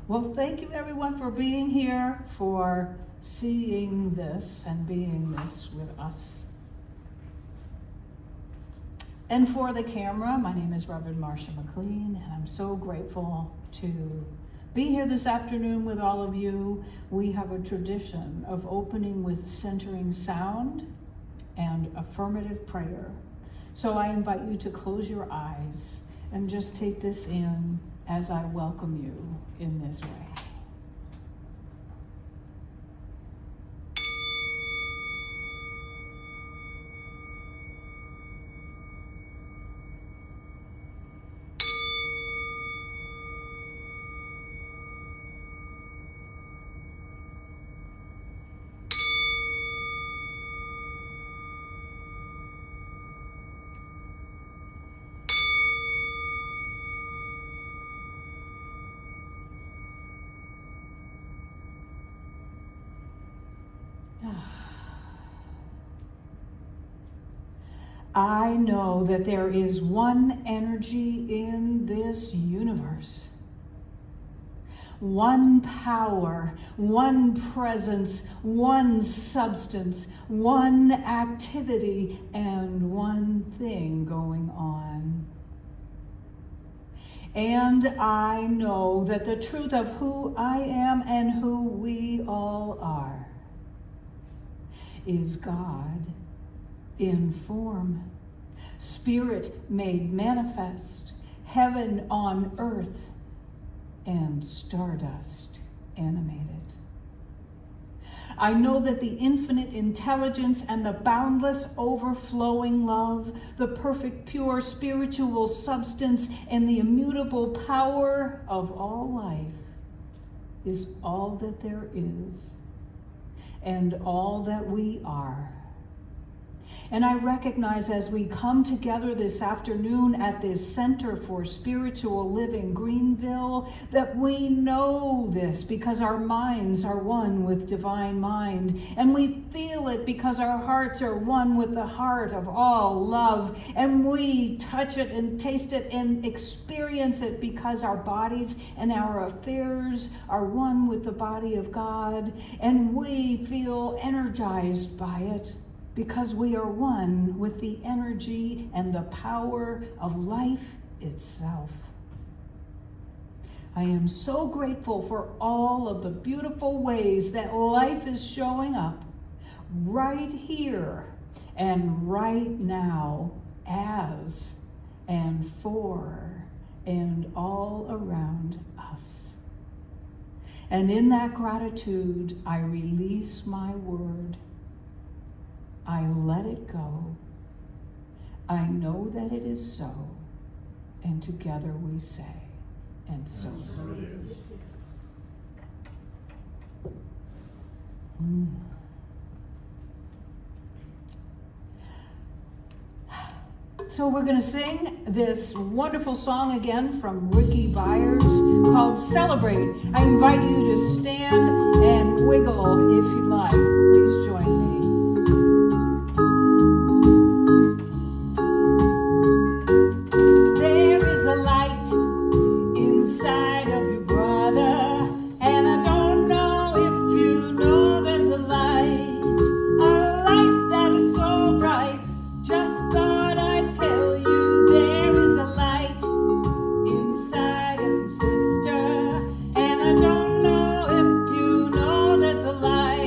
Well, thank you everyone for being here, for seeing this and being this with us. And for the camera, my name is Reverend Marsha McLean, and I'm so grateful to be here this afternoon with all of you. We have a tradition of opening with centering sound and affirmative prayer. So I invite you to close your eyes and just take this in as I welcome you in this way. I know that there is one energy in this universe, one power, one presence, one substance, one activity, and one thing going on. And I know that the truth of who I am and who we all are is God in form, spirit made manifest, heaven on earth, and stardust animated. I know that the infinite intelligence and the boundless overflowing love, the perfect pure spiritual substance, and the immutable power of all life is all that there is and all that we are. And I recognize as we come together this afternoon at this Center for Spiritual Living Greenville that we know this because our minds are one with divine mind, and we feel it because our hearts are one with the heart of all love, and we touch it and taste it and experience it because our bodies and our affairs are one with the body of God, and we feel energized by it because we are one with the energy and the power of life itself. I am so grateful for all of the beautiful ways that life is showing up right here and right now as and for and all around us. And in that gratitude, I release my word. I let it go. I know that it is so. And together we say, and so it is. So we're going to sing this wonderful song again from Ricky Byers called Celebrate. I invite you to stand and wiggle if you like. Please join me. I don't know if you know there's a light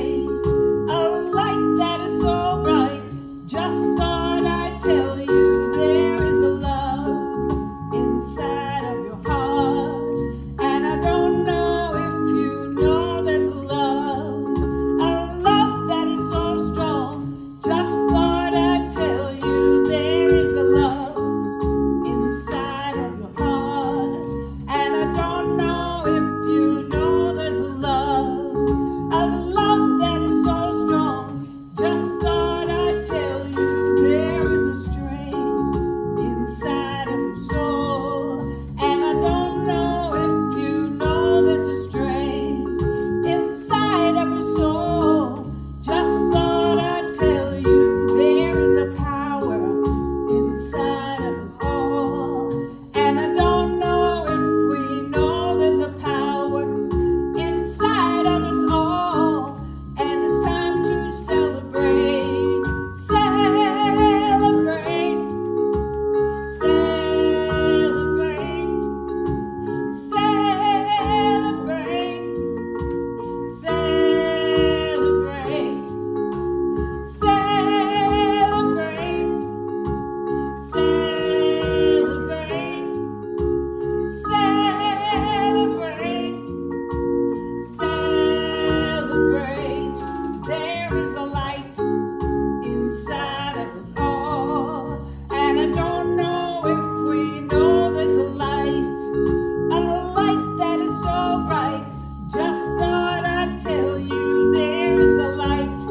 tell you there is a light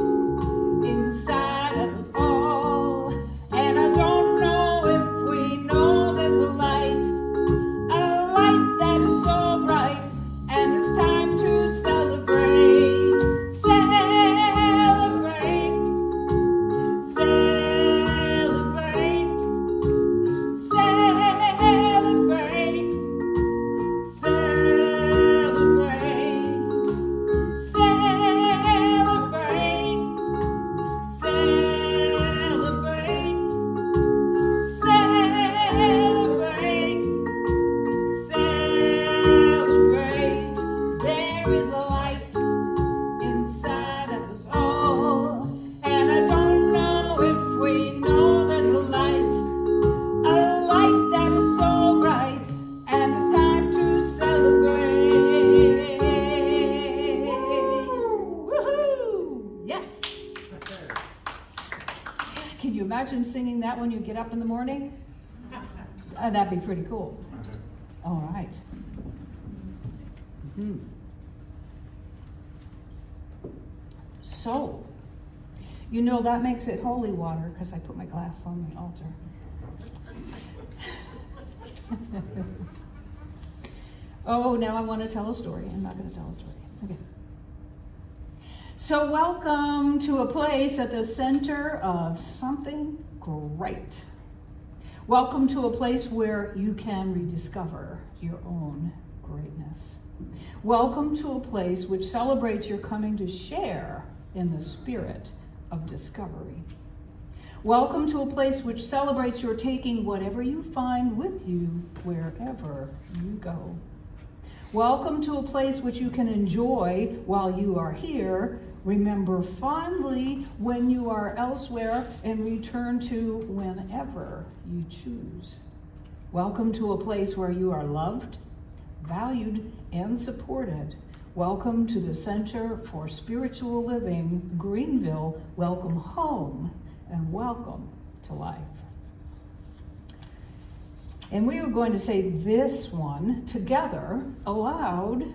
inside of us all. And I don't know if we know there's a light that is so bright, and it's time to celebrate, celebrate, celebrate, celebrate, celebrate, celebrate, celebrate, celebrate, celebrate. There is a light inside of us all, and I don't know if we know there's a light that is so bright, and it's time to celebrate. Woohoo! Yes. Can you imagine singing that when you get up in the morning? That'd be pretty cool. All right. So, you know that makes it holy water because I put my glass on the altar. Oh, now I want to tell a story. I'm not going to tell a story. Okay. So, welcome to a place at the center of something great. Welcome to a place where you can rediscover your own greatness. Welcome to a place which celebrates your coming to share in the spirit of discovery. Welcome to a place which celebrates your taking whatever you find with you wherever you go. Welcome to a place which you can enjoy while you are here, remember fondly when you are elsewhere, and return to whenever you choose. Welcome to a place where you are loved, valued, and supported. Welcome to the Center for Spiritual Living, Greenville. Welcome home, and welcome to life. And we are going to say this one together aloud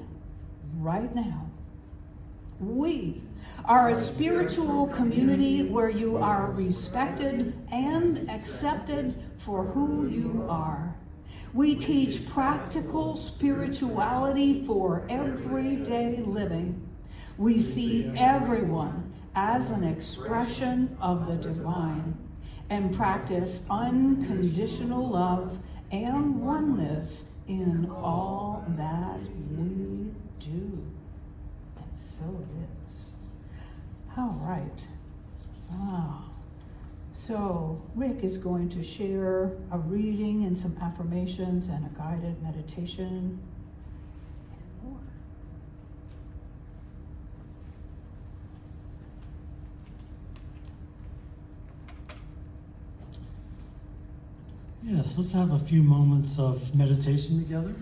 right now. We are a spiritual community where you are respected and accepted for who you are. We teach practical spirituality for everyday living. We see everyone as an expression of the divine and practice unconditional love and oneness in all that we do. And so it is. All right. So Rick is going to share a reading and some affirmations and a guided meditation and more. Yes, let's have a few moments of meditation together.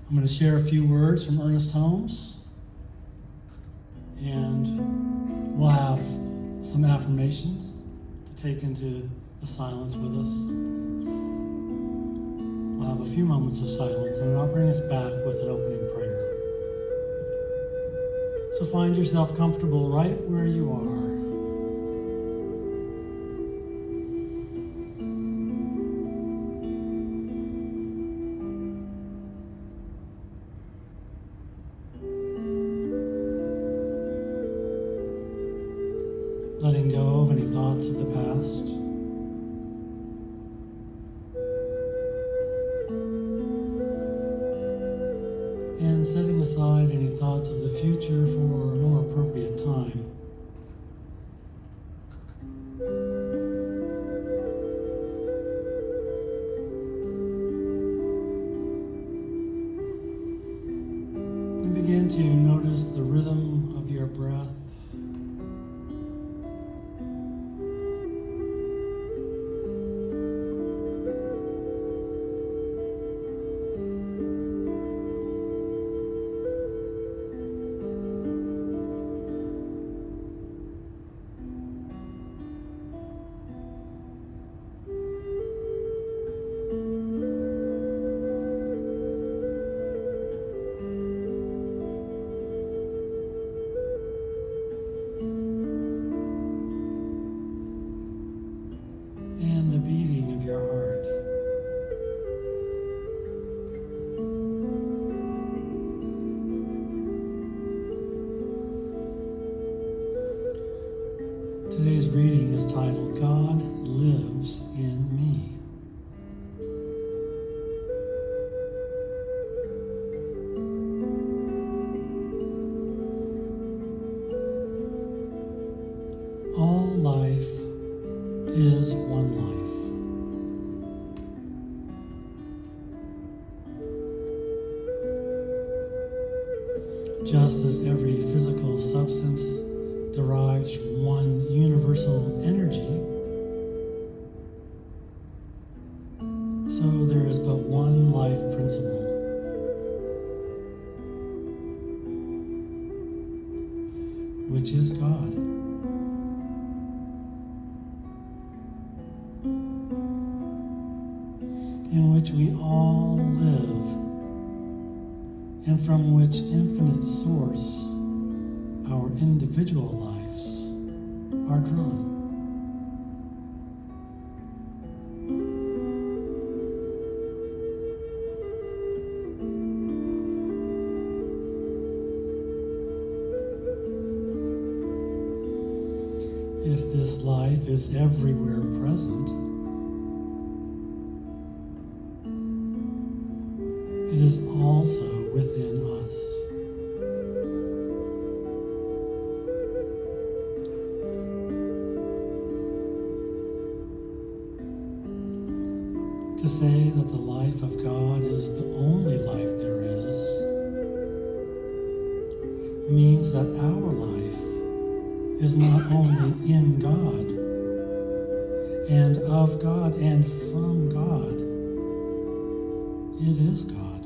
I'm going to share a few words from Ernest Holmes, and we'll have some affirmations to take into the silence with us. We'll have a few moments of silence, and I'll bring us back with an opening prayer. So find yourself comfortable right where you are. Letting go of any thoughts of the past. And setting aside any thoughts of the future for a more appropriate time. And begin to notice the rhythm of your breath. Today's reading is titled, God Lives in Me. All life is one life. Just as every physical substance derives from one universal energy, so there is but one life principle. Which is God. In which we all live, and from which infinite source our individual lives are drawn. If this life is everywhere present, it is also within us. To say that the life of God is the only life there is means that our life is not only in God and of God and from God, it is God.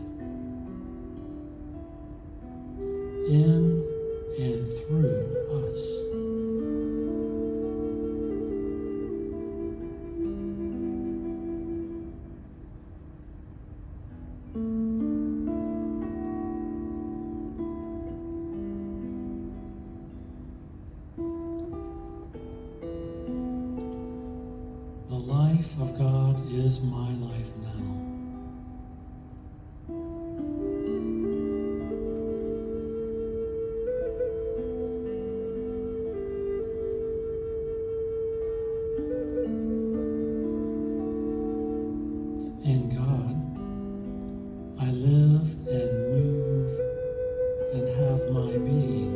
In and through us. The life of God is my life now. In God, I live and move and have my being.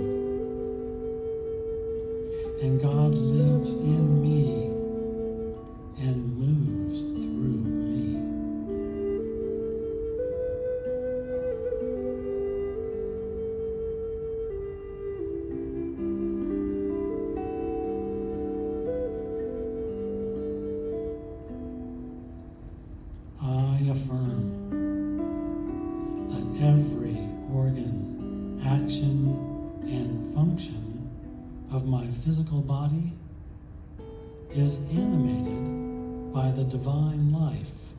And God lives in me and moves through me. I affirm that every organ, action, and function of my physical body is animated by the divine life,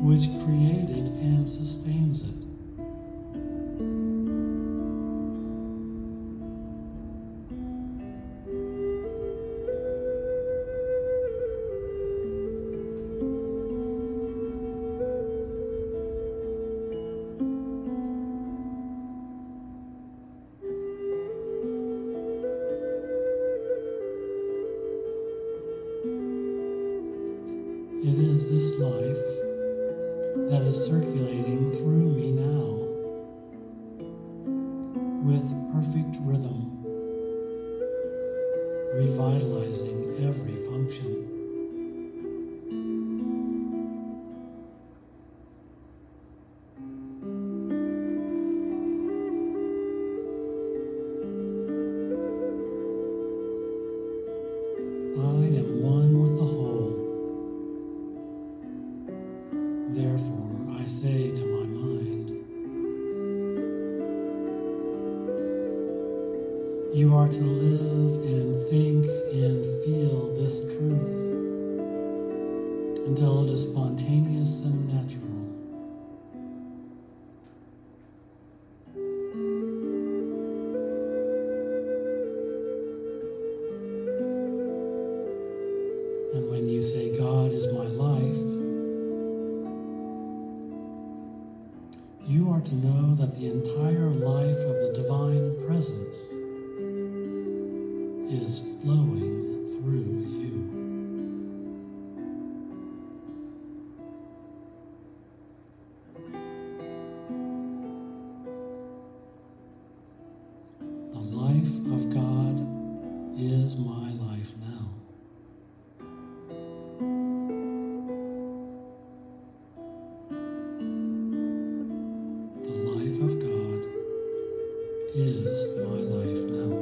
which created and sustains it. It is this life that is circulating through me now with perfect rhythm, revitalizing every function. I am one with the whole. Therefore, I say to my mind, you are to live and think and feel this truth until it is spontaneous and natural. And when you say, God is my life, you are to know that the entire life of the divine presence is flowing through you. The life of God is my life now. The life of God is my life now.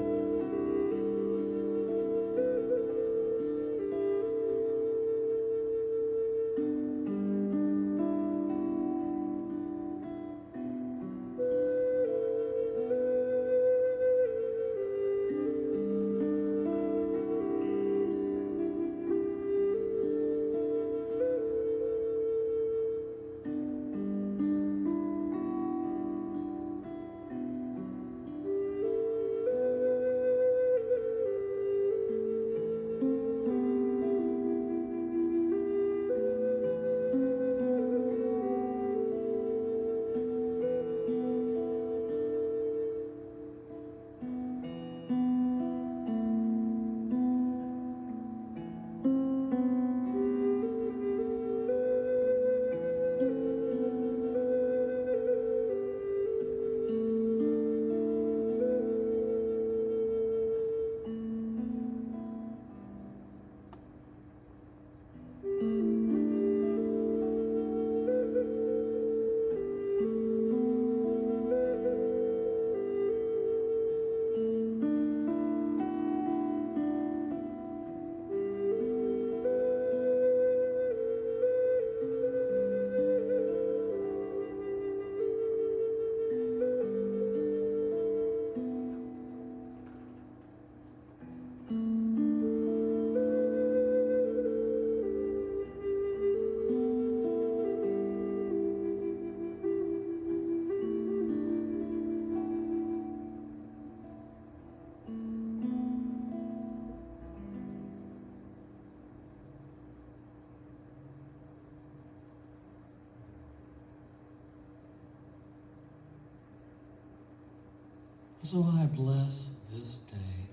So I bless this day,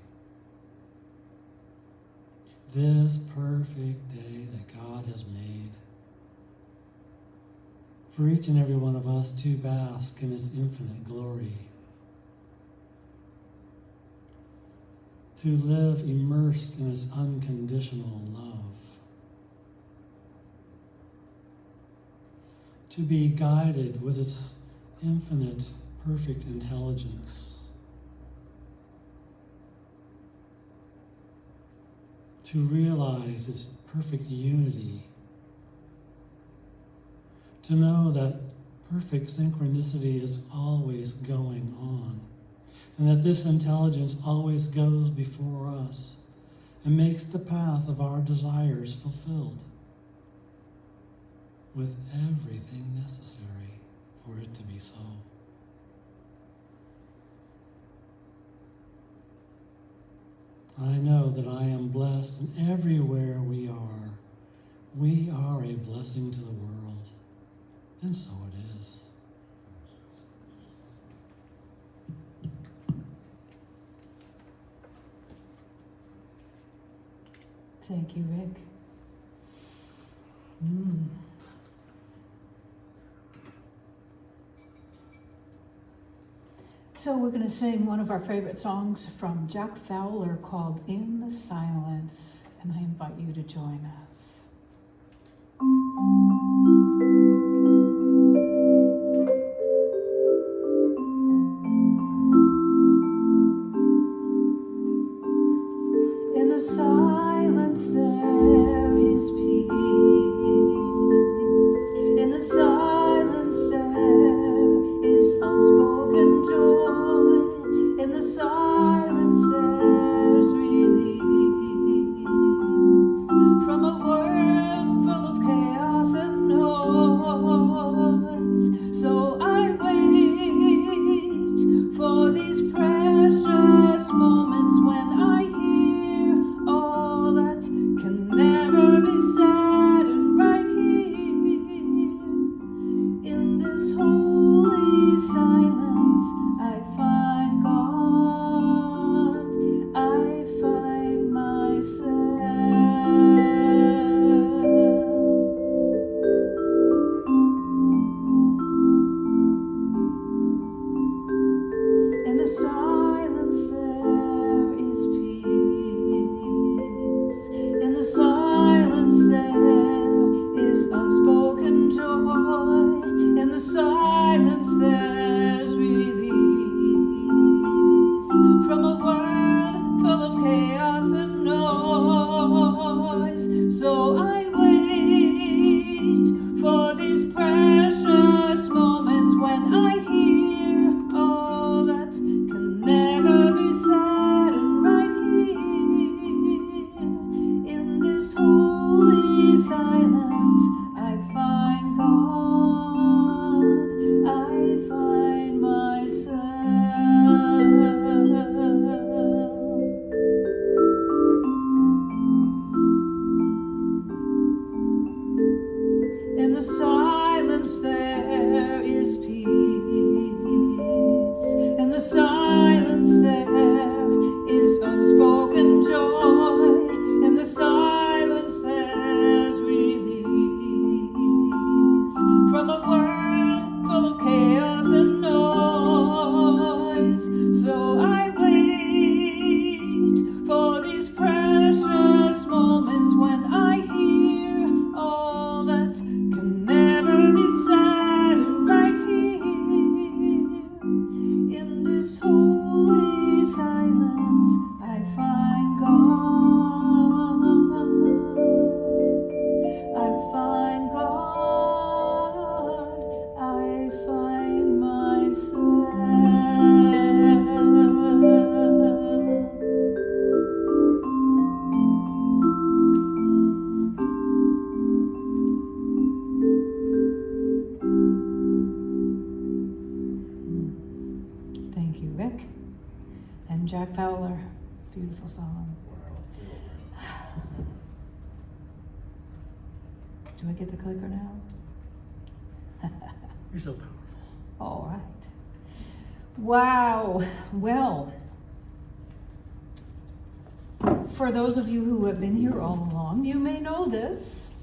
this perfect day that God has made, for each and every one of us to bask in His infinite glory, to live immersed in His unconditional love, to be guided with His infinite, perfect intelligence, to realize its perfect unity, to know that perfect synchronicity is always going on, and that this intelligence always goes before us and makes the path of our desires fulfilled with everything necessary for it to be so. I know that I am blessed, and everywhere we are a blessing to the world, and so it is. Thank you, Rick. So we're going to sing one of our favorite songs from Jack Fowler called In the Silence, and I invite you to join us. In the silence there is peace. In the silence there is unspoken joy. In the silence there's release from a world full of chaos and noise. So I wait for these precious moments when I hear all that can never be said, and right here in this holy silence I find God, I find myself. Rick. And Jack Fowler. Beautiful song. Do I get the clicker now? You're so powerful. All right. Wow. Well, for those of you who have been here all along, you may know this.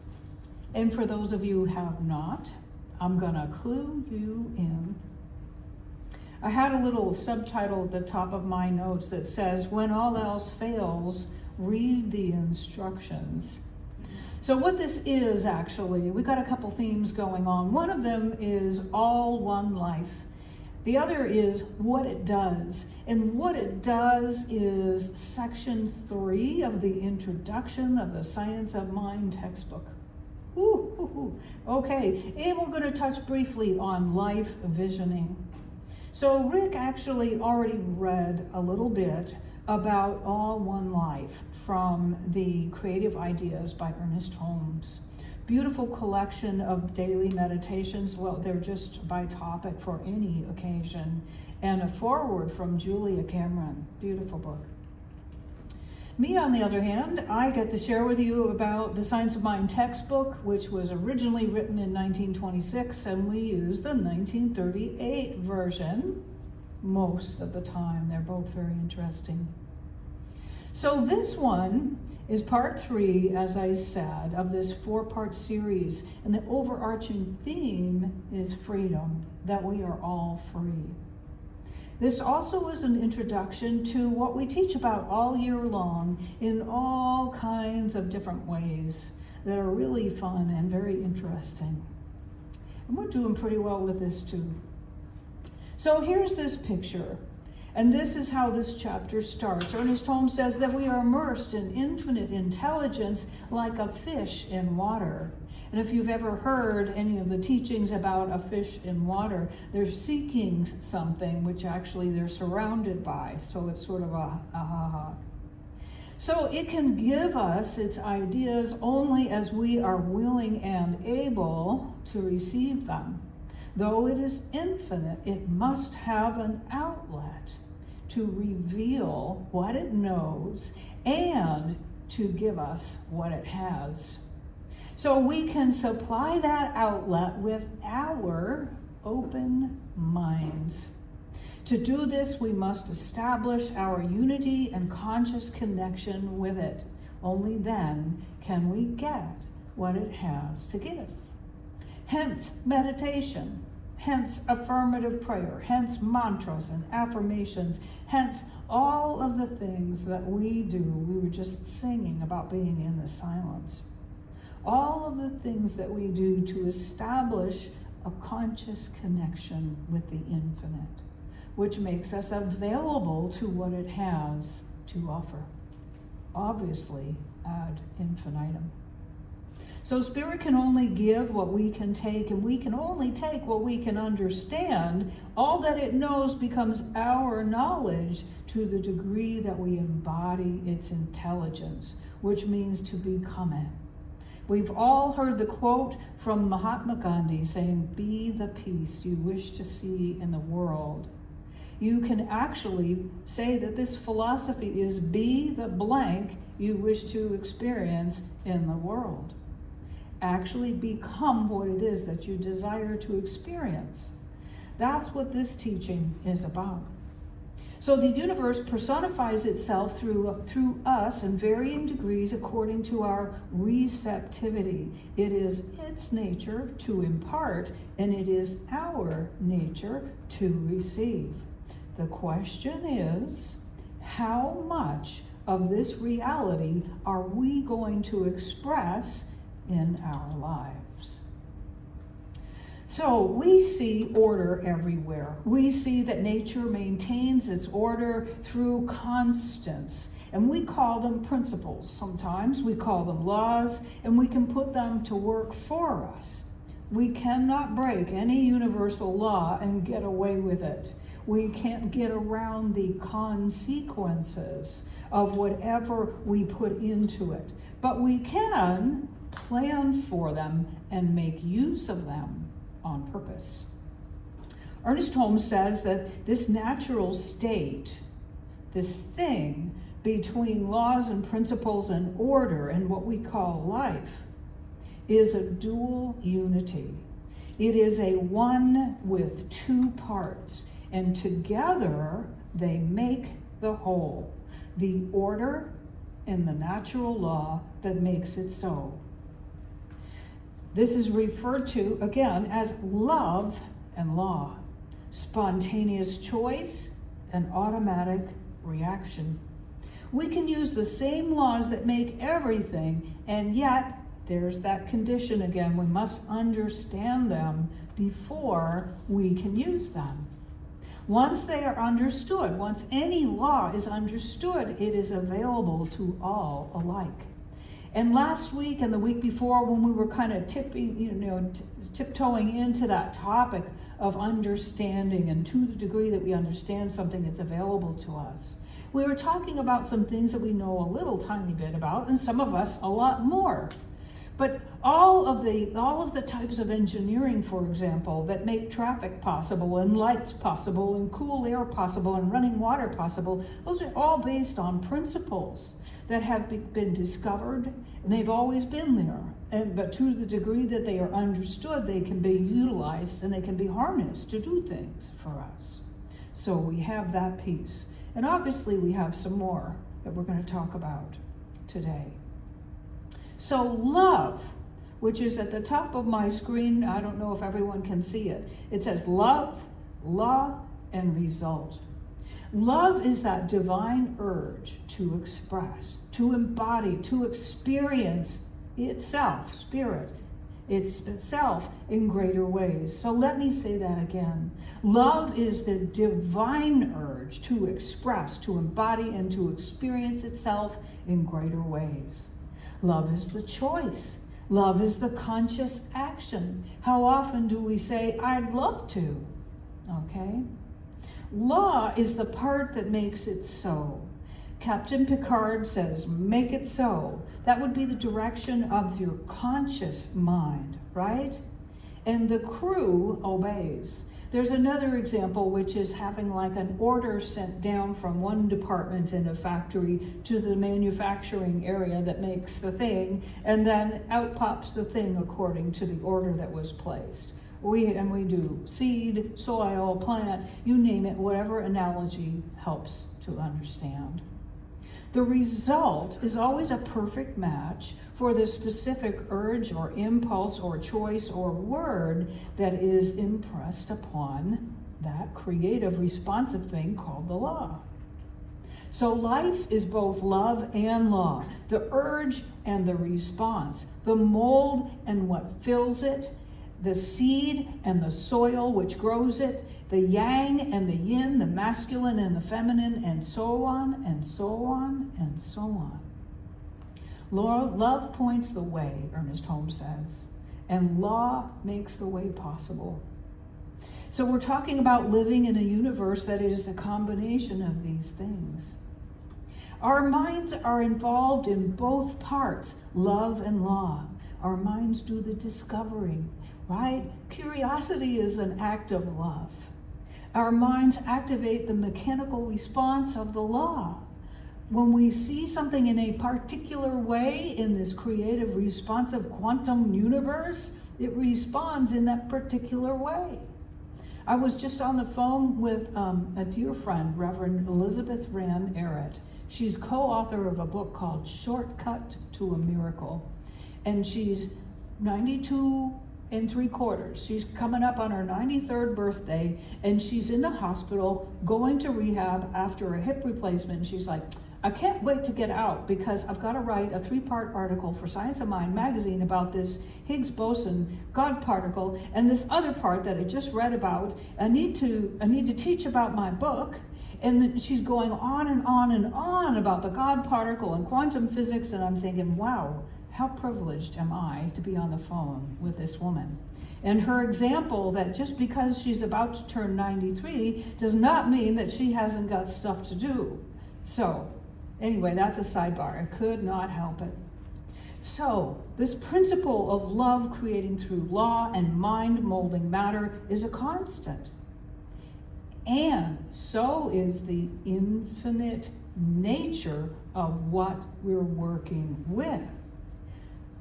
And for those of you who have not, I'm going to clue you in. I had a little subtitle at the top of my notes that says, "When all else fails, read the instructions." So what this is actually, we got a couple themes going on. One of them is all one life. The other is what it does. And what it does is section 3 of the introduction of the Science of Mind textbook. Okay, and we're going to touch briefly on life visioning. So Rick actually already read a little bit about All One Life from the Creative Ideas by Ernest Holmes. Beautiful collection of daily meditations. Well, they're just by topic for any occasion. And a foreword from Julia Cameron. Beautiful book. Me, on the other hand, I get to share with you about the Science of Mind textbook, which was originally written in 1926, and we use the 1938 version most of the time. They're both very interesting. So this one is part 3, as I said, of this 4-part series, and the overarching theme is freedom, that we are all free. This also is an introduction to what we teach about all year long in all kinds of different ways that are really fun and very interesting. And we're doing pretty well with this too. So here's this picture, and this is how this chapter starts. Ernest Holmes says that we are immersed in infinite intelligence like a fish in water. And if you've ever heard any of the teachings about a fish in water, they're seeking something which actually they're surrounded by. So it's sort of a ha-ha-ha. So it can give us its ideas only as we are willing and able to receive them. Though it is infinite, it must have an outlet to reveal what it knows and to give us what it has. So we can supply that outlet with our open minds. To do this, we must establish our unity and conscious connection with it. Only then can we get what it has to give. Hence meditation, hence affirmative prayer, hence mantras and affirmations, hence all of the things that we do. We were just singing about being in the silence. All of the things that we do to establish a conscious connection with the infinite, which makes us available to what it has to offer. Obviously, ad infinitum. So Spirit can only give what we can take, and we can only take what we can understand. All that it knows becomes our knowledge to the degree that we embody its intelligence, which means to become it. We've all heard the quote from Mahatma Gandhi saying, "Be the peace you wish to see in the world." You can actually say that this philosophy is be the blank you wish to experience in the world. Actually become what it is that you desire to experience. That's what this teaching is about. So the universe personifies itself through us in varying degrees according to our receptivity. It is its nature to impart, and it is our nature to receive. The question is, how much of this reality are we going to express in our lives? So we see order everywhere. We see that nature maintains its order through constants, and we call them principles. Sometimes we call them laws, and we can put them to work for us. We cannot break any universal law and get away with it. We can't get around the consequences of whatever we put into it. But we can plan for them and make use of them on purpose. Ernest Holmes says that this natural state, this thing between laws and principles and order and what we call life, is a dual unity. It is a one with two parts, and together they make the whole, the order and the natural law that makes it so. This is referred to, again, as love and law, spontaneous choice and automatic reaction. We can use the same laws that make everything, and yet there's that condition again. We must understand them before we can use them. Once they are understood, once any law is understood, it is available to all alike. And last week and the week before, when we were kind of tiptoeing into that topic of understanding, and to the degree that we understand something, it's available to us, we were talking about some things that we know a little tiny bit about, and some of us a lot more. But all of the types of engineering, for example, that make traffic possible and lights possible and cool air possible and running water possible, those are all based on principles that have been discovered, and they've always been there. But to the degree that they are understood, they can be utilized and they can be harnessed to do things for us. So we have that piece. And obviously we have some more that we're going to talk about today. So love, which is at the top of my screen, I don't know if everyone can see it. It says love, law, and result. Love is that divine urge to express, to embody, to experience itself, spirit, itself in greater ways. So let me say that again. Love is the divine urge to express, to embody, and to experience itself in greater ways. Love is the choice. Love is the conscious action. How often do we say, I'd love to? Okay? Law is the part that makes it so. Captain Picard says, make it so. That would be the direction of your conscious mind, right? And the crew obeys. There's another example, which is having like an order sent down from one department in a factory to the manufacturing area that makes the thing, and then out pops the thing according to the order that was placed. We do seed, soil, plant, you name it, whatever analogy helps to understand. The result is always a perfect match for the specific urge or impulse or choice or word that is impressed upon that creative, responsive thing called the law. So life is both love and law, the urge and the response, the mold and what fills it, the seed and the soil which grows it, the yang and the yin, the masculine and the feminine, and so on, and so on, and so on. Love points the way, Ernest Holmes says, and law makes the way possible. So we're talking about living in a universe that is the combination of these things. Our minds are involved in both parts, love and law. Our minds do the discovering, right? Curiosity is an act of love. Our minds activate the mechanical response of the law. When we see something in a particular way in this creative, responsive quantum universe, it responds in that particular way. I was just on the phone with a dear friend, Reverend Elizabeth Rand Arrett. She's co-author of a book called Shortcut to a Miracle. And she's 92 3/4. She's coming up on her 93rd birthday, and she's in the hospital going to rehab after a hip replacement. And she's like, I can't wait to get out because I've got to write a 3-part article for Science of Mind magazine about this Higgs boson God particle, and this other part that I just read about. I need to teach about my book. And then she's going on and on and on about the God particle and quantum physics, and I'm thinking, wow, how privileged am I to be on the phone with this woman? And her example that just because she's about to turn 93 does not mean that she hasn't got stuff to do. So anyway, that's a sidebar. I could not help it. So this principle of love creating through law and mind molding matter is a constant. And so is the infinite nature of what we're working with.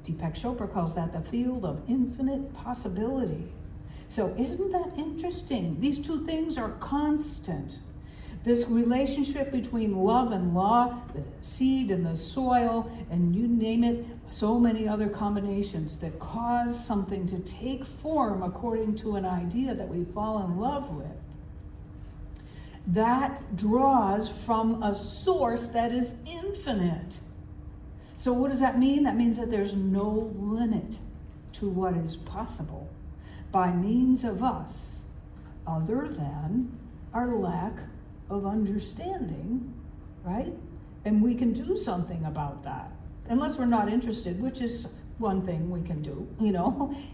Deepak Chopra calls that the field of infinite possibility. So isn't that interesting? These two things are constant. This relationship between love and law, the seed and the soil, and you name it, so many other combinations that cause something to take form according to an idea that we fall in love with. That draws from a source that is infinite. So what does that mean? That means that there's no limit to what is possible by means of us, other than our lack of understanding, right? And we can do something about that, unless we're not interested, which is one thing we can do,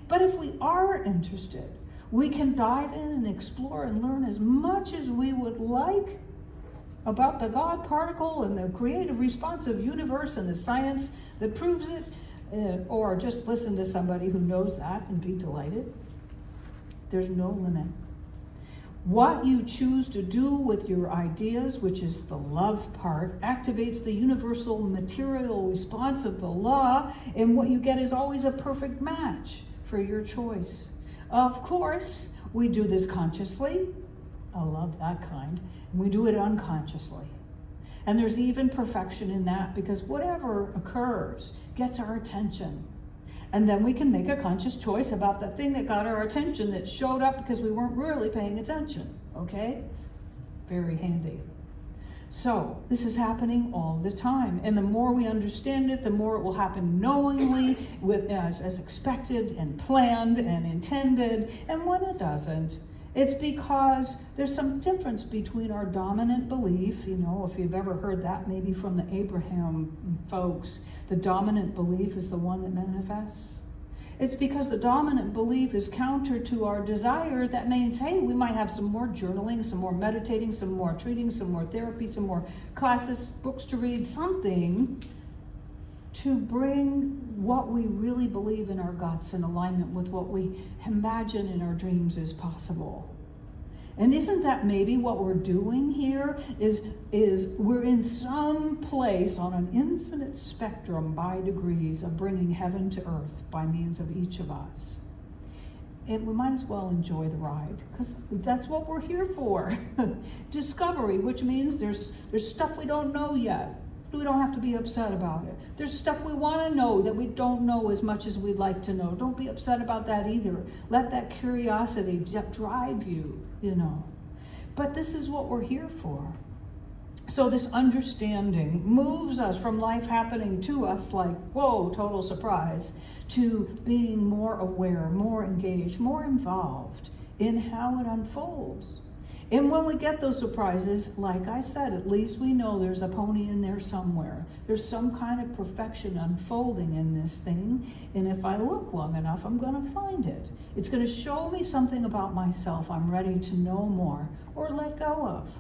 But if we are interested, we can dive in and explore and learn as much as we would like about the God particle and the creative responsive universe and the science that proves it, or just listen to somebody who knows that and be delighted. There's no limit. What you choose to do with your ideas, which is the love part, activates the universal material response of the law, and what you get is always a perfect match for your choice. Of course, we do this consciously. I love that kind. And we do it unconsciously. And there's even perfection in that, because whatever occurs gets our attention. And then we can make a conscious choice about that thing that got our attention, that showed up because we weren't really paying attention, okay? Very handy. So this is happening all the time. And the more we understand it, the more it will happen knowingly, as expected and planned and intended. And when it doesn't, it's because there's some difference between our dominant belief, if you've ever heard that maybe from the Abraham folks, the dominant belief is the one that manifests. It's because the dominant belief is counter to our desire. That means, hey, we might have some more journaling, some more meditating, some more treating, some more therapy, some more classes, books to read, something to bring what we really believe in our guts in alignment with what we imagine in our dreams is possible. And isn't that maybe what we're doing here is we're in some place on an infinite spectrum by degrees of bringing heaven to earth by means of each of us. And we might as well enjoy the ride, because that's what we're here for. Discovery, which means there's stuff we don't know yet. We don't have to be upset about it. There's stuff we want to know that we don't know as much as we'd like to know. Don't be upset about that either. Let that curiosity drive you, But this is what we're here for. So this understanding moves us from life happening to us like, whoa, total surprise, to being more aware, more engaged, more involved in how it unfolds. And when we get those surprises, like I said, at least we know there's a pony in there somewhere. There's some kind of perfection unfolding in this thing. And if I look long enough, I'm going to find it. It's going to show me something about myself I'm ready to know more, or let go of,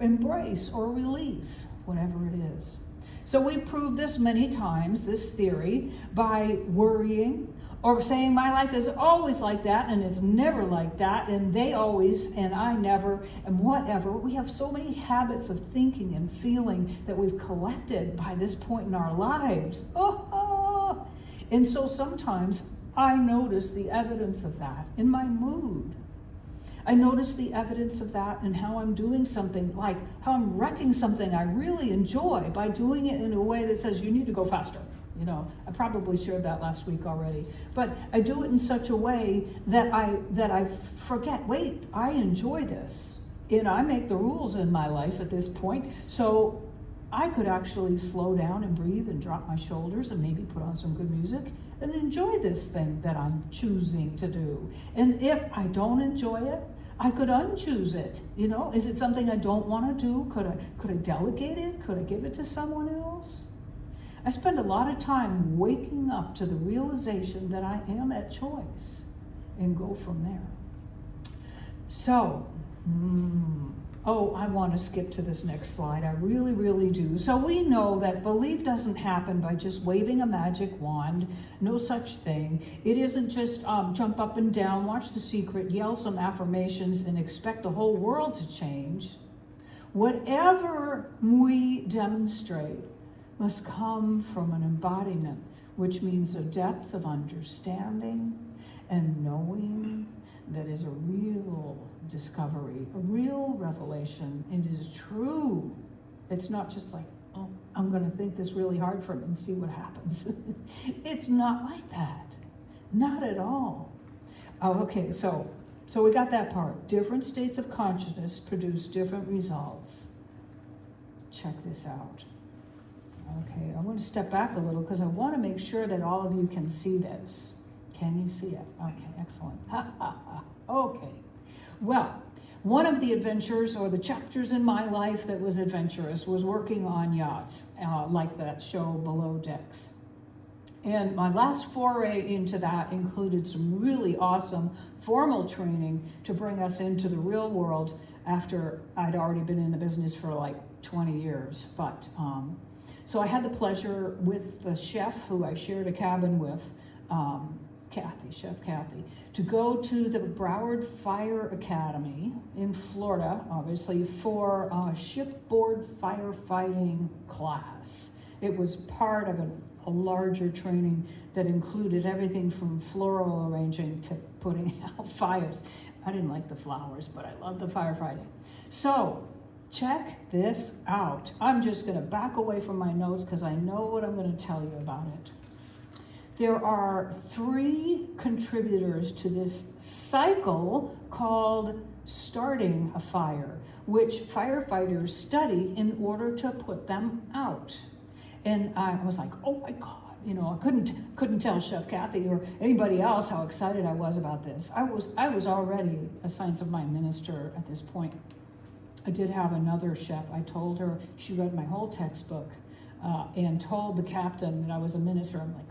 embrace or release, whatever it is. So we proved this many times, this theory, by worrying, or saying my life is always like that and it's never like that, and they always and I never, and whatever. We have so many habits of thinking and feeling that we've collected by this point in our lives. And so sometimes I notice the evidence of that in my mood. I notice the evidence of that in how I'm doing something, like how I'm wrecking something I really enjoy by doing it in a way that says you need to go faster. I probably shared that last week already, but I do it in such a way that I forget, wait, I enjoy this. And I make the rules in my life at this point, so I could actually slow down and breathe and drop my shoulders and maybe put on some good music and enjoy this thing that I'm choosing to do. And if I don't enjoy it, I could unchoose it. Is it something I don't want to do? Could I delegate it? Could I give it to someone else? I spend a lot of time waking up to the realization that I am at choice and go from there. So, Oh, I want to skip to this next slide. I really, really do. So we know that belief doesn't happen by just waving a magic wand. No such thing. It isn't just jump up and down, watch The Secret, yell some affirmations, and expect the whole world to change. Whatever we demonstrate must come from an embodiment, which means a depth of understanding and knowing that is a real discovery, a real revelation. It is true. It's not just like, oh, I'm going to think this really hard for a minute and see what happens. It's not like that. Not at all. Oh, okay, so we got that part. Different states of consciousness produce different results. Check this out. Okay, I'm going to step back a little because I want to make sure that all of you can see this. Can you see it? Okay, excellent. Okay. Well, one of the adventures or the chapters in my life that was adventurous was working on yachts, like that show Below Decks. And my last foray into that included some really awesome formal training to bring us into the real world after I'd already been in the business for like 20 years. But so I had the pleasure with the chef who I shared a cabin with, Chef Kathy, to go to the Broward Fire Academy in Florida, obviously, for a shipboard firefighting class. It was part of a larger training that included everything from floral arranging to putting out fires. I didn't like the flowers, but I love the firefighting. So check this out. I'm just going to back away from my notes because I know what I'm going to tell you about it. There are 3 contributors to this cycle called starting a fire, which firefighters study in order to put them out. And I was like, oh my God, I couldn't tell Chef Kathy or anybody else how excited I was about this. I was already a Science of Mind minister at this point. I did have another chef. I told her, she read my whole textbook and told the captain that I was a minister. I'm like,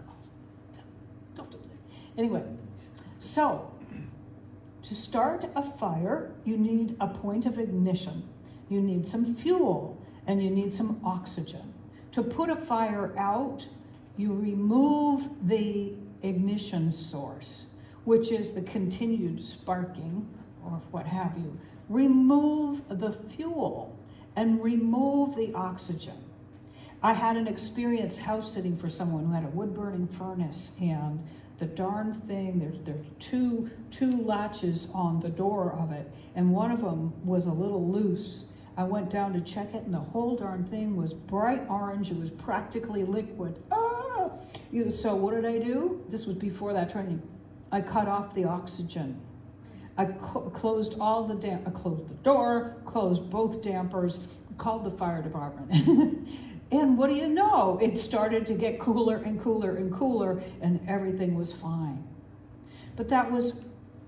don't do that. Anyway, so to start a fire, you need a point of ignition. You need some fuel and you need some oxygen. To put a fire out, you remove the ignition source, which is the continued sparking or what have you. Remove the fuel and remove the oxygen. I had an experience house sitting for someone who had a wood burning furnace, and the darn thing, there's two latches on the door of it, and one of them was a little loose. I went down to check it, and the whole darn thing was bright orange. It was practically liquid. So what did I do? This was before that training. I cut off the oxygen. I closed all the I closed the door, closed both dampers, called the fire department. And what do you know? It started to get cooler and cooler and cooler, and everything was fine. But that was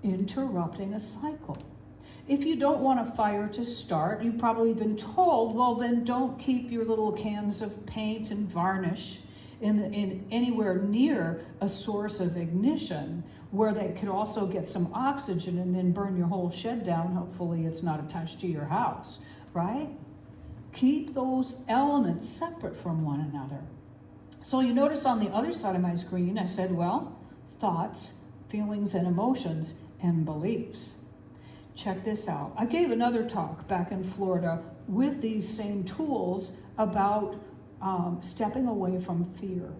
interrupting a cycle. If you don't want a fire to start, you've probably been told, well, then don't keep your little cans of paint and varnish in anywhere near a source of ignition where they could also get some oxygen and then burn your whole shed down. Hopefully it's not attached to your house, right? Keep those elements separate from one another. So you notice on the other side of my screen, I said, well, thoughts, feelings, and emotions, and beliefs. Check this out. I gave another talk back in Florida with these same tools about stepping away from fear.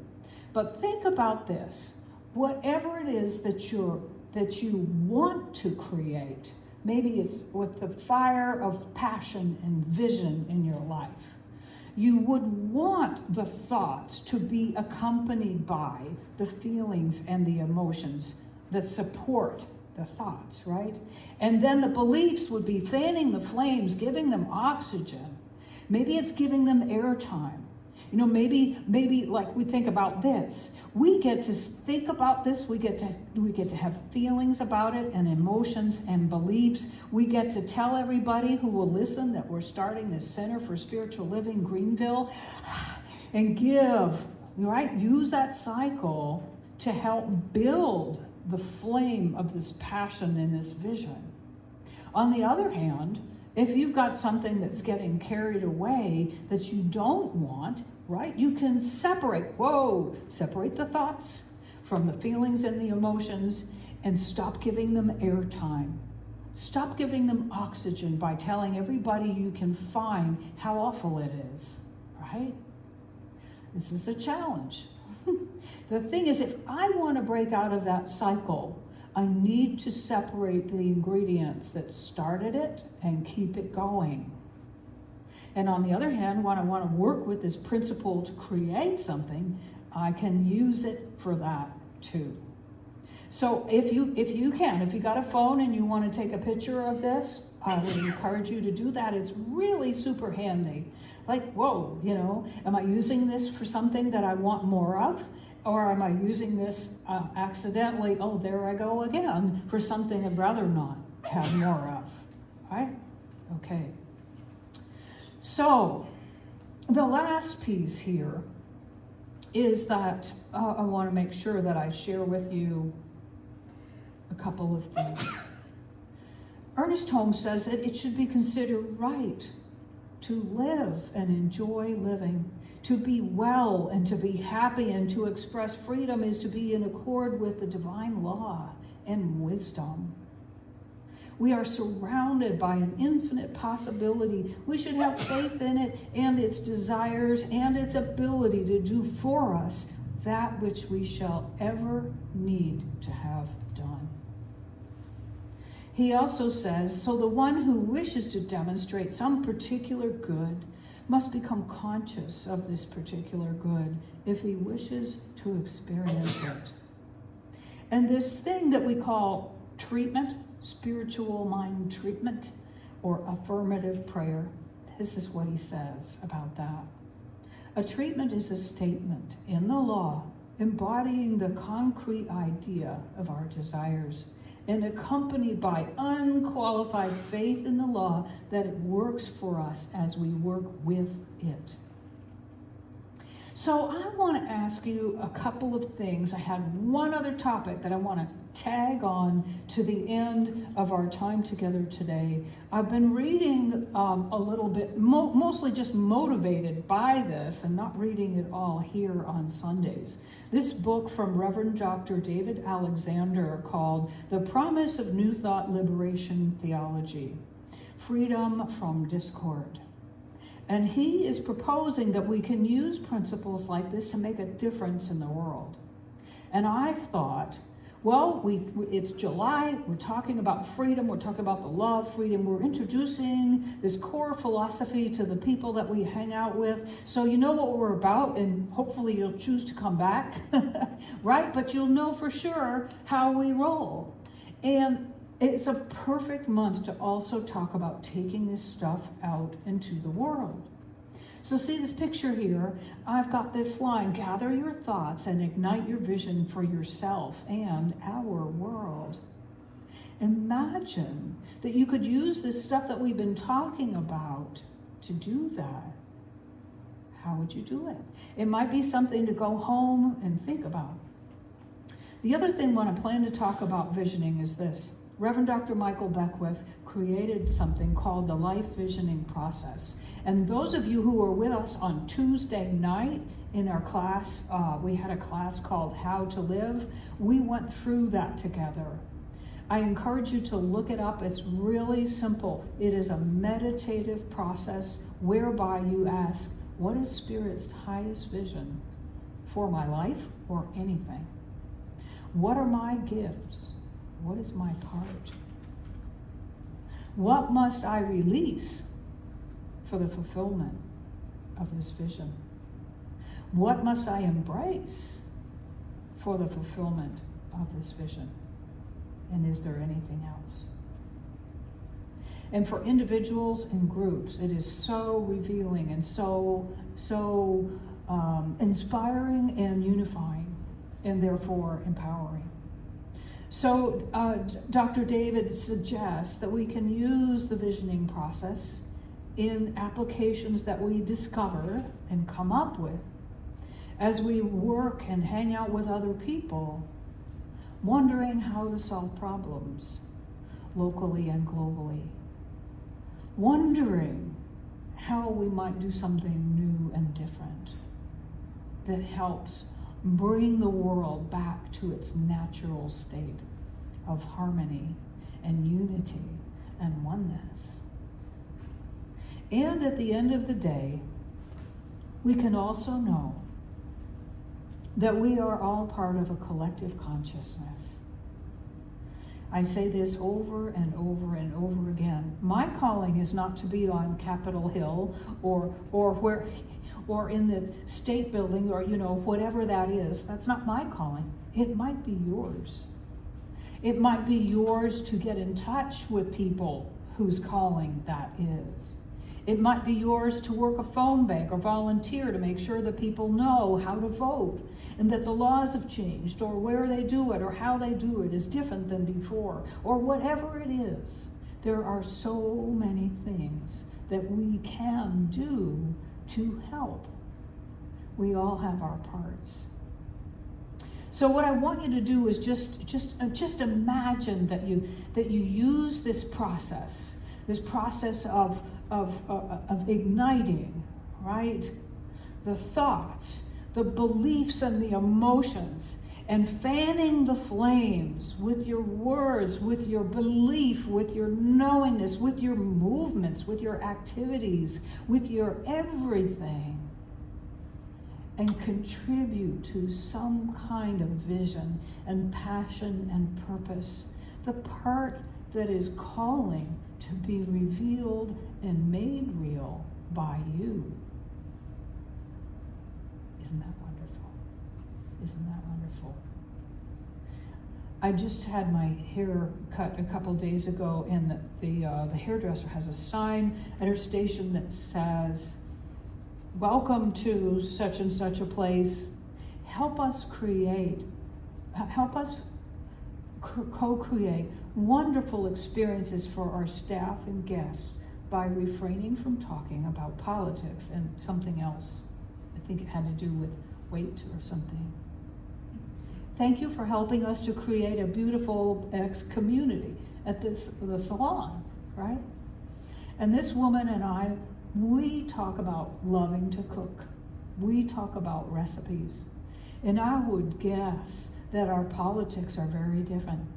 But think about this. Whatever it is that you want to create, maybe it's with the fire of passion and vision in your life, you would want the thoughts to be accompanied by the feelings and the emotions that support the thoughts, right? And then the beliefs would be fanning the flames, giving them oxygen. Maybe it's giving them airtime. Maybe like we think about this. We get to think about this. We get to have feelings about it and emotions and beliefs. We get to tell everybody who will listen that we're starting this Center for Spiritual Living Greenville and give, right? Use that cycle to help build the flame of this passion and this vision. On the other hand, If you've got something that's getting carried away that you don't want, right, you can separate the thoughts from the feelings and the emotions and stop giving them airtime. Stop giving them oxygen by telling everybody you can find how awful it is, right? This is a challenge. The thing is, if I want to break out of that cycle, I need to separate the ingredients that started it and keep it going. And on the other hand, when I want to work with this principle to create something, I can use it for that too. So if you got a phone and you want to take a picture of this, I would encourage you to do that. It's really super handy. Like, whoa, am I using this for something that I want more of? Or am I using this accidentally, there I go again, for something I'd rather not have more of, right? Okay. So the last piece here is that I want to make sure that I share with you a couple of things. Ernest Holmes says that it should be considered right to live and enjoy living. To be well and to be happy and to express freedom is to be in accord with the divine law and wisdom. We are surrounded by an infinite possibility. We should have faith in it and its desires and its ability to do for us that which we shall ever need to have done. He also says, so the one who wishes to demonstrate some particular good must become conscious of this particular good if he wishes to experience it. And this thing that we call treatment, spiritual mind treatment, or affirmative prayer, this is what he says about that. A treatment is a statement in the law embodying the concrete idea of our desires and accompanied by unqualified faith in the law that it works for us as we work with it. So I want to ask you a couple of things. I had one other topic that I want to tag on to the end of our time together today. I've been reading a little bit, mostly just motivated by this and not reading it all here on Sundays. This book from Reverend Dr. David Alexander called The Promise of New Thought Liberation Theology, Freedom from Discord. And he is proposing that we can use principles like this to make a difference in the world. And I thought, well, it's July, we're talking about freedom, we're talking about the law of freedom, we're introducing this core philosophy to the people that we hang out with. So you know what we're about, and hopefully you'll choose to come back, right? But you'll know for sure how we roll. And it's a perfect month to also talk about taking this stuff out into the world. So see this picture here, I've got this line, gather your thoughts and ignite your vision for yourself and our world. Imagine that you could use this stuff that we've been talking about to do that. How would you do it? It might be something to go home and think about. The other thing when I plan to talk about visioning is this. Reverend Dr. Michael Beckwith created something called the Life Visioning Process. And those of you who were with us on Tuesday night in our class, we had a class called How to Live. We went through that together. I encourage you to look it up. It's really simple. It is a meditative process whereby you ask, what is Spirit's highest vision for my life or anything? What are my gifts? What is my part? What must I release for the fulfillment of this vision? What must I embrace for the fulfillment of this vision? And is there anything else? And for individuals and groups, it is so revealing and so inspiring and unifying, and therefore empowering. So Dr. David suggests that we can use the visioning process in applications that we discover and come up with as we work and hang out with other people, wondering how to solve problems locally and globally. wondering how we might do something new and different that helps bring the world back to its natural state of harmony and unity and oneness. And at the end of the day, we can also know that we are all part of a collective consciousness. I say this over and over and over again. My calling is not to be on Capitol Hill or in the state building or whatever that is. That's not my calling. It might be yours. It might be yours to get in touch with people whose calling that is. It might be yours to work a phone bank or volunteer to make sure that people know how to vote and that the laws have changed, or where they do it or how they do it is different than before, or whatever it is. There are so many things that we can do to help. We all have our parts. So what I want you to do is just imagine that you use this process of igniting, right? The thoughts, the beliefs, and the emotions, and fanning the flames with your words, with your belief, with your knowingness, with your movements, with your activities, with your everything, and contribute to some kind of vision and passion and purpose, the part that is calling to be revealed and made real by you. Isn't that wonderful? Isn't that wonderful? I just had my hair cut a couple days ago, and the hairdresser has a sign at her station that says, "Welcome to such and such a place. Help us co-create wonderful experiences for our staff and guests by refraining from talking about politics," and something else. I think it had to do with weight or something. Thank you for helping us to create a beautiful community at the salon, right? And this woman and I, we talk about loving to cook. We talk about recipes. And I would guess that our politics are very different.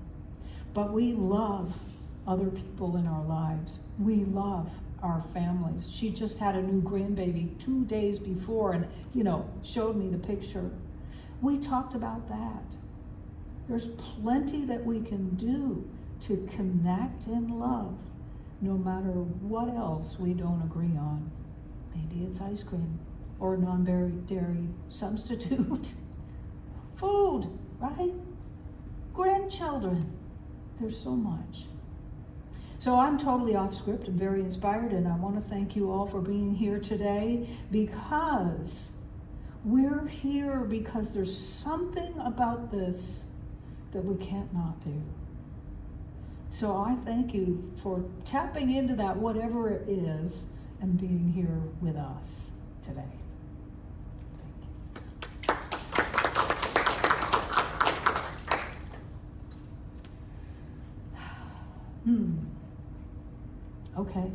But we love other people in our lives. We love our families. She just had a new grandbaby 2 days before and, showed me the picture. We talked about that. There's plenty that we can do to connect and love, no matter what else we don't agree on. Maybe it's ice cream or non-dairy substitute. Food, right? Grandchildren. There's so much. So I'm totally off script and very inspired, and I want to thank you all for being here today, because we're here because there's something about this that we can't not do. So I thank you for tapping into that, whatever it is, and being here with us today. Okay.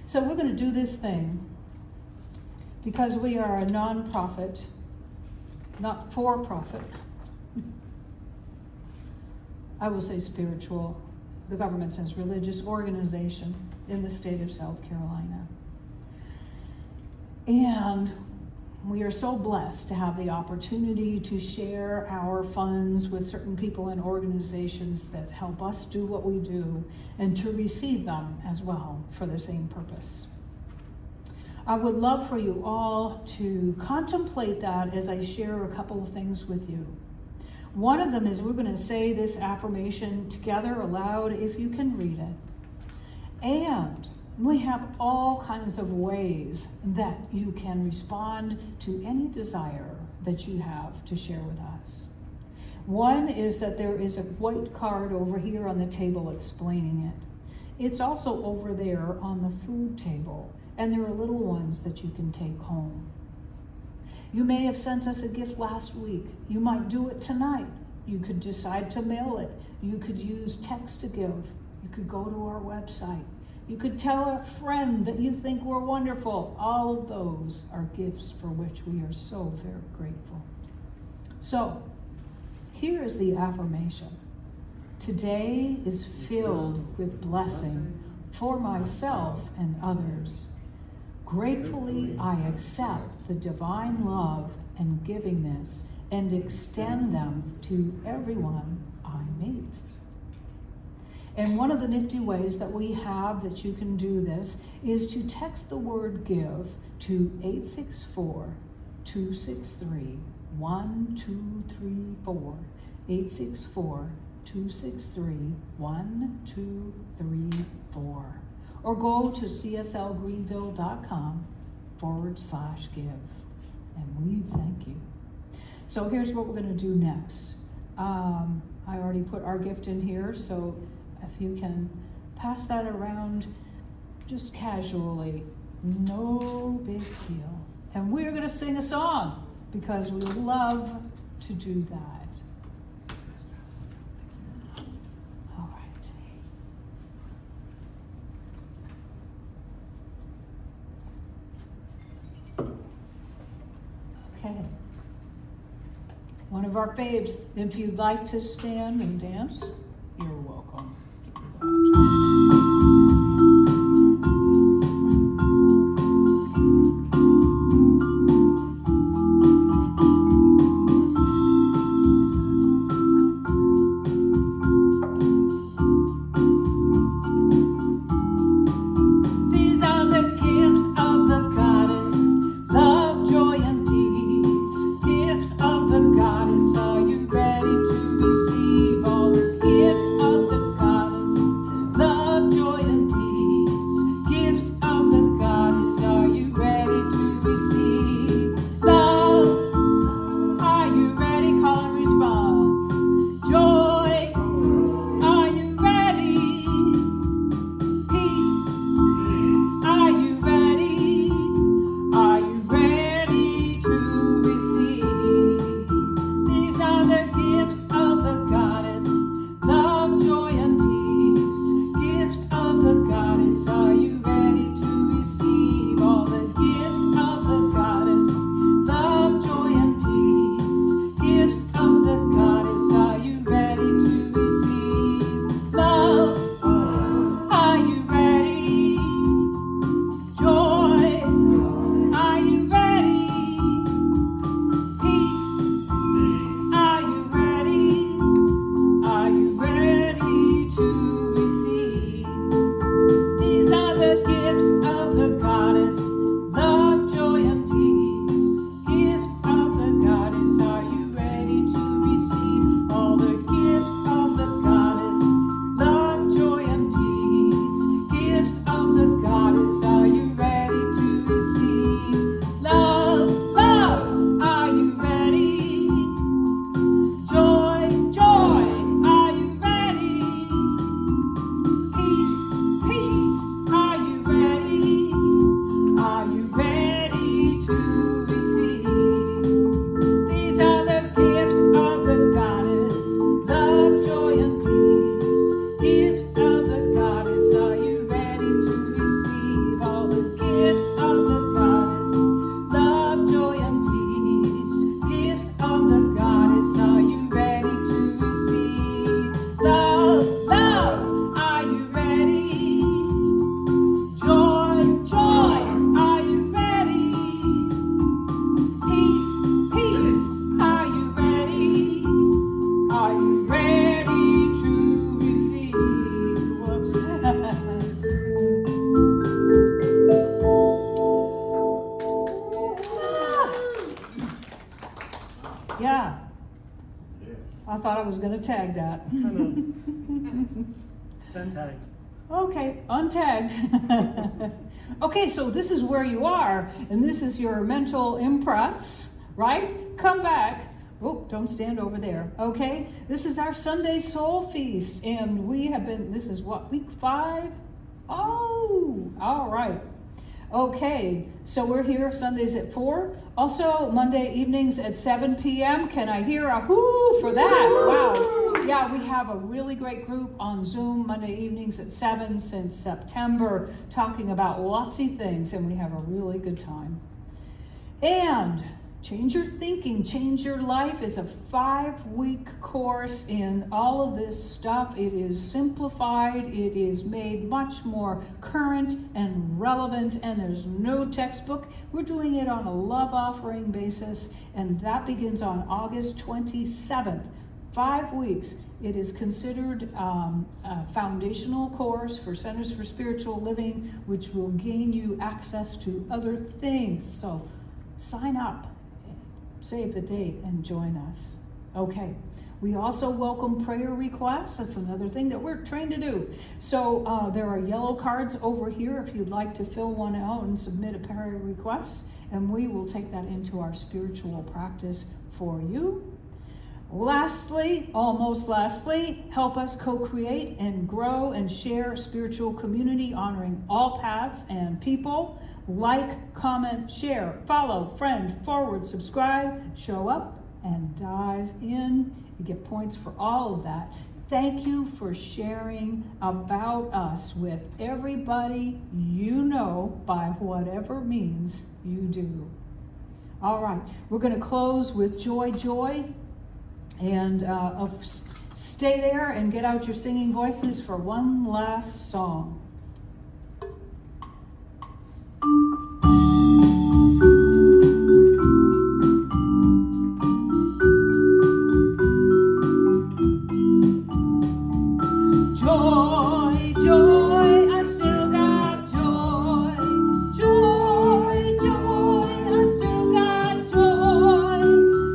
So we're going to do this thing because we are a non-profit, not for-profit. I will say spiritual. The government says religious organization in the state of South Carolina. And we are so blessed to have the opportunity to share our funds with certain people and organizations that help us do what we do, and to receive them as well for the same purpose. I would love for you all to contemplate that as I share a couple of things with you. One of them is we're going to say this affirmation together aloud if you can read it. And we have all kinds of ways that you can respond to any desire that you have to share with us. One is that there is a white card over here on the table explaining it. It's also over there on the food table, and there are little ones that you can take home. You may have sent us a gift last week. You might do it tonight. You could decide to mail it. You could use text to give. You could go to our website. You could tell a friend that you think were wonderful. All of those are gifts for which we are so very grateful. So, here is the affirmation. Today is filled with blessing for myself and others. Gratefully, I accept the divine love and givingness and extend them to everyone I meet. And one of the nifty ways that we have that you can do this is to text the word give to 864-263-1234. 864-263-1234. Or go to cslgreenville.com/give. And we thank you. So here's what we're going to do next. I already put our gift in here, so if you can pass that around just casually, no big deal. And we're going to sing a song because we love to do that. All right. Okay. One of our faves. If you'd like to stand and dance, you're welcome to do that. Yeah. Yes. I thought I was going to tag that. I know. Untagged. Okay, untagged. Okay, so this is where you are, and this is your mental impress, right? Come back. Oh, don't stand over there. Okay, this is our Sunday Soul Feast, and we have been, this is what, week 5? Oh, all right. Okay, so we're here Sundays at 4. Also, Monday evenings at 7 p.m. Can I hear a whoo for that? Wow. Yeah, we have a really great group on Zoom Monday evenings at 7 since September, talking about lofty things, and we have a really good time. And Change Your Thinking, Change Your Life is a 5-week course in all of this stuff. It is simplified, it is made much more current and relevant, and there's no textbook. We're doing it on a love offering basis, and that begins on August 27th. 5 weeks. It is considered a foundational course for Centers for Spiritual Living, which will gain you access to other things. So sign up, save the date, and join us. Okay. We also welcome prayer requests. That's another thing that we're trained to do. So there are yellow cards over here if you'd like to fill one out and submit a prayer request, and we will take that into our spiritual practice for you. Lastly, almost lastly, help us co-create and grow and share a spiritual community honoring all paths and people. Like, comment, share, follow, friend, forward, subscribe, show up, and dive in. You get points for all of that. Thank you for sharing about us with everybody you know by whatever means you do. All right, we're going to close with Joy, Joy. And stay there and get out your singing voices for one last song. Joy, joy, I still got joy. Joy, joy, I still got joy.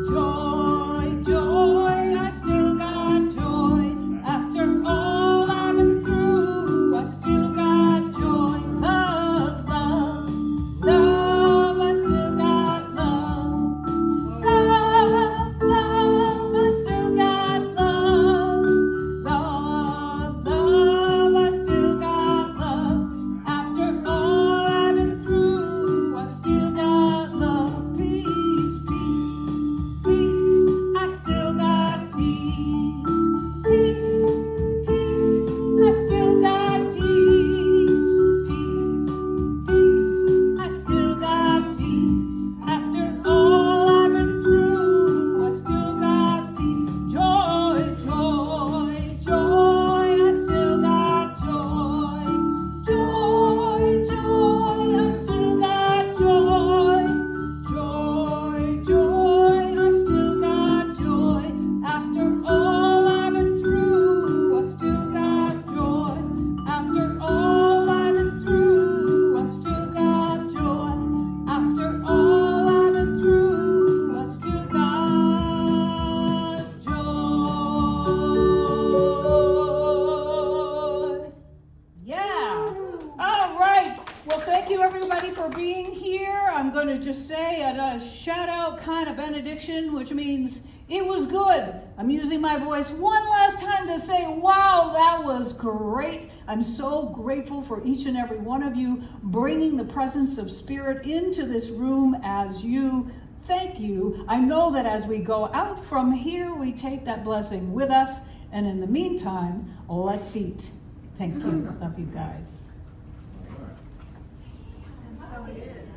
Joy, joy, I still got joy. After all I've been through, I still got joy. Love, love, love, I still got love. Love, love, I still got love. Love, love, I still got love. After all I've been through, I still got love. Peace, peace, peace, I still got peace. Peace, peace, I still got peace. Peace, peace, I still got peace. After all I've been through, I still got peace. Joy, joy, joy, I still got joy. Joy, joy, I still got joy. Joy, joy, I still got joy. After all I've been through, I still got joy. After all I've been through, I still got joy. After all I've been through, I still got joy. Yeah. All right. Well, thank you everybody for being here. I'm going to just say a shout out kind of benediction, which means it was good. I'm using my voice one last time to say, wow, that was great. I'm so grateful for each and every one of you bringing the presence of Spirit into this room as you. Thank you. I know that as we go out from here, we take that blessing with us. And in the meantime, let's eat. Thank you. Love you guys. And so it is.